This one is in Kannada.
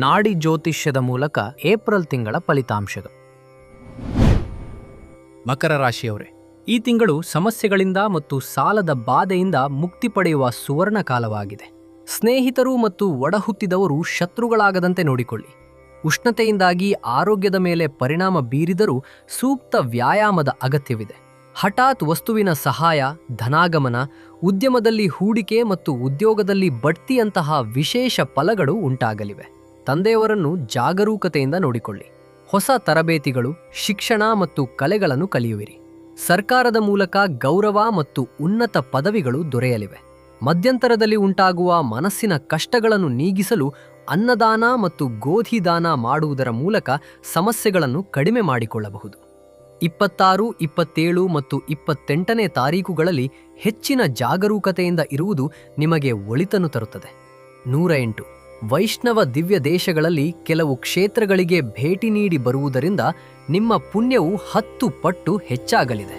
ನಾಡಿ ಜ್ಯೋತಿಷ್ಯದ ಮೂಲಕ ಏಪ್ರಿಲ್ ತಿಂಗಳ ಫಲಿತಾಂಶಗಳು. ಮಕರ ರಾಶಿಯವರೇ, ಈ ತಿಂಗಳು ಸಮಸ್ಯೆಗಳಿಂದ ಮತ್ತು ಸಾಲದ ಬಾಧೆಯಿಂದ ಮುಕ್ತಿ ಪಡೆಯುವ ಸುವರ್ಣ ಕಾಲವಾಗಿದೆ. ಸ್ನೇಹಿತರು ಮತ್ತು ಒಡಹುಟ್ಟಿದವರು ಶತ್ರುಗಳಾಗದಂತೆ ನೋಡಿಕೊಳ್ಳಿ. ಉಷ್ಣತೆಯಿಂದಾಗಿ ಆರೋಗ್ಯದ ಮೇಲೆ ಪರಿಣಾಮ ಬೀರಿದರೂ ಸೂಕ್ತ ವ್ಯಾಯಾಮದ ಅಗತ್ಯವಿದೆ. ಹಠಾತ್ ವಸ್ತುವಿನ ಸಹಾಯ, ಧನಾಗಮನ, ಉದ್ಯಮದಲ್ಲಿ ಹೂಡಿಕೆ ಮತ್ತು ಉದ್ಯೋಗದಲ್ಲಿ ಬಡ್ತಿಯಂತಹ ವಿಶೇಷ ಫಲಗಳು ಉಂಟಾಗಲಿವೆ. ತಂದೆಯವರನ್ನು ಜಾಗರೂಕತೆಯಿಂದ ನೋಡಿಕೊಳ್ಳಿ. ಹೊಸ ತರಬೇತಿಗಳು, ಶಿಕ್ಷಣ ಮತ್ತು ಕಲೆಗಳನ್ನು ಕಲಿಯುವಿರಿ. ಸರ್ಕಾರದ ಮೂಲಕ ಗೌರವ ಮತ್ತು ಉನ್ನತ ಪದವಿಗಳು ದೊರೆಯಲಿವೆ. ಮಧ್ಯಂತರದಲ್ಲಿ ಉಂಟಾಗುವ ಮನಸ್ಸಿನ ಕಷ್ಟಗಳನ್ನು ನೀಗಿಸಲು ಅನ್ನದಾನ ಮತ್ತು ಗೋಧಿ ದಾನ ಮಾಡುವುದರ ಮೂಲಕ ಸಮಸ್ಯೆಗಳನ್ನು ಕಡಿಮೆ ಮಾಡಿಕೊಳ್ಳಬಹುದು. 26, 27 ಮತ್ತು 28ನೇ ತಾರೀಖುಗಳಲ್ಲಿ ಹೆಚ್ಚಿನ ಜಾಗರೂಕತೆಯಿಂದ ಇರುವುದು ನಿಮಗೆ ಒಳಿತನ್ನು ತರುತ್ತದೆ. 108. ವೈಷ್ಣವ ದಿವ್ಯ ದೇಶಗಳಲ್ಲಿ ಕೆಲವು ಕ್ಷೇತ್ರಗಳಿಗೆ ಭೇಟಿ ನೀಡಿ ಬರುವುದರಿಂದ ನಿಮ್ಮ ಪುಣ್ಯವು 10 ಪಟ್ಟು ಹೆಚ್ಚಾಗಲಿದೆ.